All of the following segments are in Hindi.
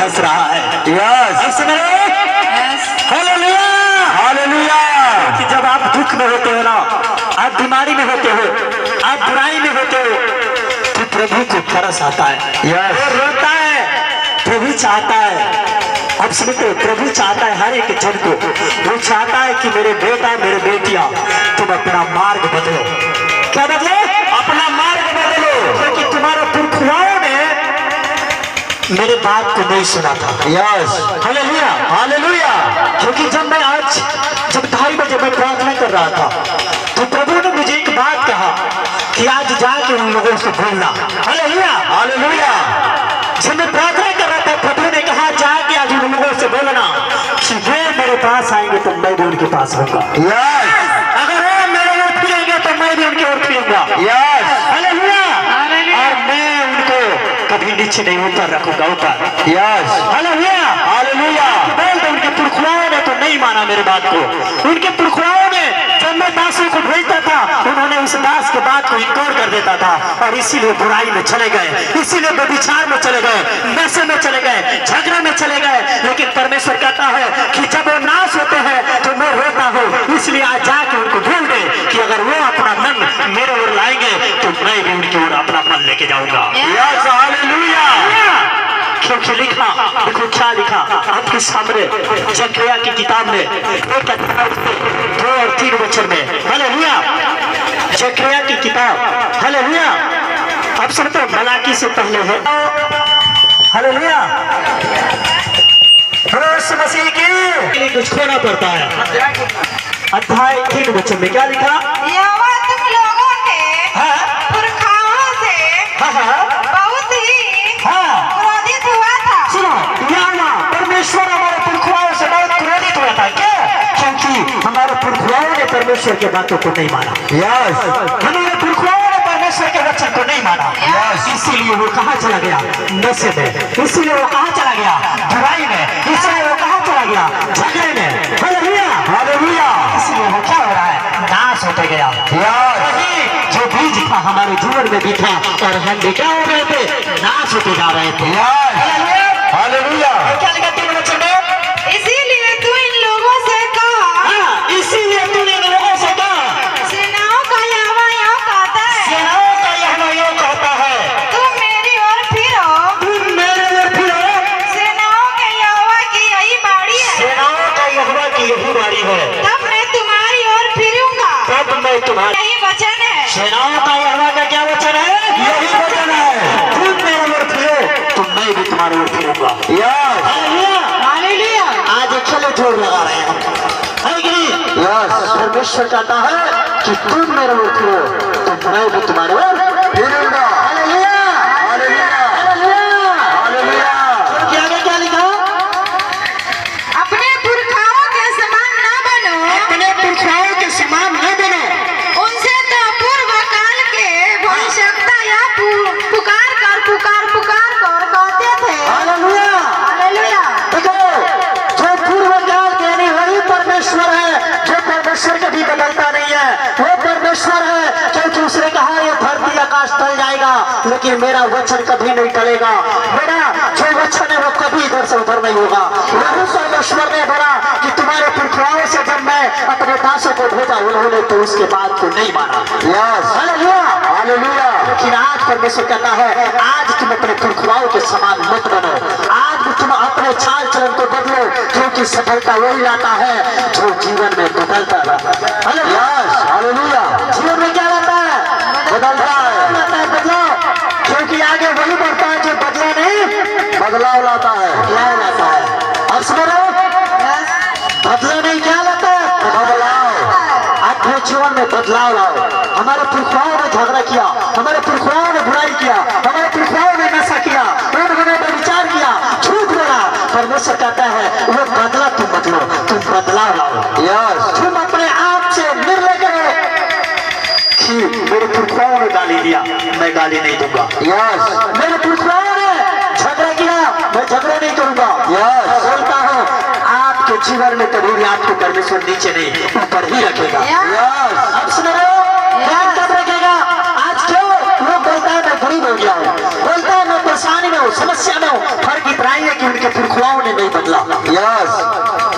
हंस रहा है। यस अब सुन रहे हो? Hallelujah hallelujah. कि जब आप दुख में होते हो ना, आप बीमारी में होते हो, आप बुराई में होते हो, तो प्रभु को तरस आता है। यस वो रोता है, प्रभु चाहता है। अब सुनते हो, प्रभु चाहता है हर एक जन को, वो चाहता है कि मेरे बेटा मेरे बेटियां तुम अपना मार्ग बदलो। क्या बदलो? अपना मार्ग बदलो, क्योंकि तुम्हारे पुरखाओं ने मेरे बात को नहीं सुना था। Yes hallelujah hallelujah. क्योंकि जब 2:30 बजे मैं प्रार्थना कर रहा था, तो प्रभु ने मुझे एक बात कहा कि आज जाके उन लोगों से बोलना। Hallelujah hallelujah. जब मैं प्रार्थना कर रहा था, प्रभु ने कहा जाके आज उन लोगों से बोलना कि वे मेरे पास आएंगे तो मैं भी उनके पास रहूंगा। यस अगर वो मेरे ओर फिरेंगे तो मैं भी उनके ओर फिरूंगा। Yes hallelujah. और मैं उनको कभी नीचे नहीं ऊपर रखूंगा, ऊपर। Yes hallelujah hallelujah. बोल दो, उनके पुरखाओं ने तो नहीं माना मेरे बात को। उनके पुरखाओं ने जब मैं दासों को भेजता था, उन्होंने उस दास के बात को इनकार कर देता था, और इसीलिए बुराई में चले गए, इसीलिए व्यभिचार में चले गए, नशे में चले गए, झगड़े में चले गए। लेकिन परमेश्वर कहता है कि जब वो नाश होते हैं तो मैं रोता हूँ। इसलिए आज जाके उनको भूल दे कि अगर वो अपना मन मेरे ओर लाएंगे तो मैं भी उनकी ओर अपना मन लेके जाऊंगा। Yes hallelujah. क्योंकि लिखा, देखो क्या लिखा आपके सामने जकरिया की किताब में 2 और 3 वचन में। हालेलुया। जकरिया की किताब, हालेलुया। अब सब तो मलाकी से पहले है। हालेलुया। यीशु मसीह के लिए कुछ खोना पड़ता है। अध्याय 3 वचन में क्या लिखा? यहोवा तुम लोगों के हाँ पुरखाओं से हाँ हाँ बहुत ही हाँ। क्रोधित हुआ था। सुनो, यहाँ परमेश्वर हमारे पुरखाओं से बहुत क्रोधित हुआ था। क्या? क्योंकि हमारे पुरखाओं ने परमेश्वर के बातों को नहीं माना। यस हमारे पुरखाओं ने परमेश्वर के वचन को नहीं माना। यस इसीलिए वो कहाँ चला गया? नशे में। इसीलिए वो कहाँ चला गया? बुराई में। इसीलिए वो कहाँ चला गया? झगड़े में। Hallelujah hallelujah. इसीलिए वो क्या हो रहा है? नाश होते गया। यस वही जो बीज था हमारे जीवन में भी था, और हम भी क्या हो रहे थे? नाश होते जा रहे थे। Yes hallelujah. क्या लिखा 3 वचन में? इसीलिए तू इन लोगों से कहा, हाँ, इसीलिए तूने इन लोगों से कहा, सेनाओं का यहोवा यूं कहता है, सेनाओं का यहोवा यूं कहता है, तुम मेरी ओर फिरो। तुम मेरे ओर फिरो। सेनाओं के यहोवा की यही बाड़ी है, सेनाओं का यहोवा की यही बारी है, तब मैं तुम्हारी ओर फिरूंगा। तब मैं तुम्हारी। यही वचन है। सेनाओं का यहोवा का क्या वचन है? यही वचन है। तुम मेरे ओर फिरो तो मैं भी तुम्हारे ओर फिरूंगा। Yes hallelujah. हालेलुया। आज चलो जोर लगा रहे हैं हम, है कि नहीं? यस परमेश्वर कहता है कि तुम मेरे ओर फिरो तो मैं भी तुम्हारे ओर फिरूंगा। हालेलुया। Hallelujah hallelujah. हालेलुया। क्योंकि आगे क्या लिखा? अपने पुरखाओं के समान न बनो, अपने पुरखाओं के समान न बनो। उनसे तो पूर्व काल के भविष्यवक्ता या पुकार कर कहते थे। हालेलुया। हालेलुया। देखो, जो पूर्व काल के यानी वही परमेश्वर है, जो परमेश्वर कभी बदलता नहीं है, वो परमेश्वर है। क्योंकि उसने कहा ये धरती आकाश टल जाएगा लेकिन मेरा वचन कभी नहीं टलेगा। मेरा जो वचन है वो कभी इधर से उधर नहीं होगा। वही परमेश्वर ने बोला कि तुम्हारे पुरखाओं से जब मैं अपने दासों को भेजा, उन्होंने तो उसके बात को नहीं माना। Yes hallelujah. हालेलुया। लेकिन आज परमेश्वर कहता है आज तुम अपने पुरखाओं के समान मत बनो। आज तुम अपने चाल चलन को बदलो, क्योंकि सफलता वही लाता है जो जीवन में बदलता रहता है। Yes hallelujah. जीवन में क्या लाता है? बदलता है। लाता है बदलाव, क्योंकि आगे वही बढ़ता है जो बदला नहीं बदलाव लाता है। बदलाव लाता है। अब सुनो, बदला नहीं क्या लाता है? बदलाव। अपने जीवन में बदलाव लाओ। हमारे पुरखाओं ने झगड़ा किया, हमारे पुरखाओं ने बुराई किया, हमारे पुरखाओं ने नशा किया, उन्होंने व्यभिचार किया, झूठ बोला। परमेश्वर कहता है वो बदला तुम बदलो, तुम बदलाव लाओ। यस तुम अपने आप से निर्णय करो कि मेरे पुरखाओं ने गाली दिया, मैं गाली नहीं दूंगा। यस मेरे पुरखाओं ने झगड़ा किया, मैं झगड़ा नहीं करूंगा। यस मैं बोलता हूँ आपके जीवन में कभी भी आपको परमेश्वर नीचे नहीं ऊपर ही रखेगा। यस अब सुन रहे हो? ध्यान कब रखेगा? आज क्यों लोग बोलता है मैं गरीब हो गया हूँ, बोलता है मैं परेशानी में में समस्या में हो, फर्क इतना ही है कि उनके पुरखुआओं ने नहीं बदला। यस,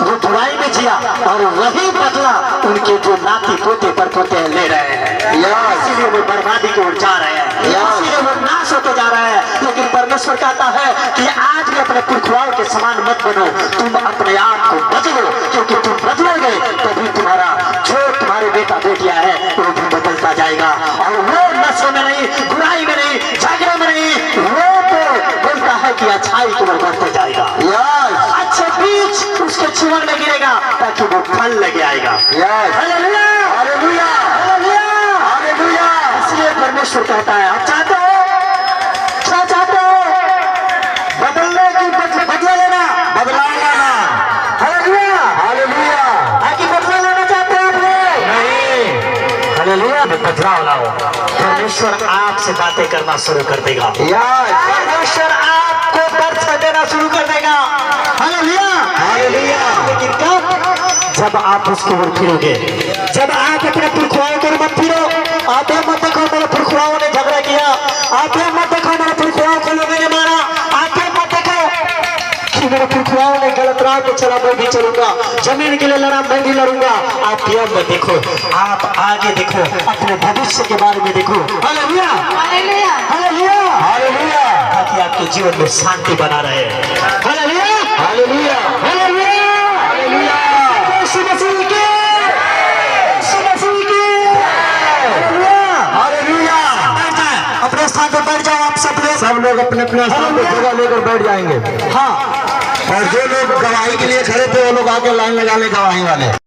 वो बुराई में जिया और वही बदला उनके जो नाती पोते पर पोते ले रहे हैं। इसीलिए वो बर्बादी की ओर जा रहे हैं, इसीलिए वो नाश होते जा रहे हैं। लेकिन परमेश्वर कहता है कि आज भी अपने पुरखुआओं के समान मत बनो, तुम अपने आप को बदलो, क्योंकि तुम बदलोगे तभी तुम्हारा जो तुम्हारे बेटा बेटियां है वो भी बदलता जाएगा। और वो नशे में नहीं, बुराई में नहीं, झगड़े में नहीं, वो तो बोलता है कि अच्छाई की ओर बढ़ते जाएगा। यस, अच्छे बीज उसके जीवन में गिरेगा ताकि वो फल लेके आएगा। Yes, hallelujah, hallelujah, hallelujah, hallelujah. इसलिए परमेश्वर कहता है, आप चाहते हो, क्या चाहते हो, बदलने की बदला लेना, बदलाव लाना। हालेलुया, हालेलुया, आगे बदला लेना चाहते हैं आप लोग? नहीं। हालेलुया, बदलाव लाओ। परमेश्वर आपसे बातें करना शुरू कर देगा। यस, परमेश्वर आपको दर्शन देना शुरू कर देगा। Hallelujah, hallelujah. लेकिन कब? जब आप उसकी ओर फिरोगे, जब आप अपने पुरखुआओं की ओर मत फिरो। आप ये मत देखो मेरे पुरखुआओं ने झगड़ा किया, आप ये मत देखो मेरे पुरखुआओं को लोगों ने मारा, आप ये मत देखो कि मेरे पुरखुआओं ने गलत राह पे चला, मैं भी चलूंगा, जमीन के लिए लड़ा, मैं भी लड़ूंगा। आप ये मत देखो, आप आगे देखो, अपने भविष्य के बारे में देखो। हालेलुया, हालेलुया, हालेलुया, हालेलुया, ताकि आपके जीवन में शांति बना रहे। Hallelujah, hallelujah, hallelujah, hallelujah. यीशु मसीह की, यीशु मसीह की, हालेलुया, हालेलुया। बैठ जाए, अपने स्थान पर बैठ जाओ आप सब लोग अपने अपने स्थान पर जगह लेकर बैठ जाएंगे। हाँ, और जो लोग गवाही के लिए खड़े थे वो लोग आके लाइन लगा ले गवाही वाले।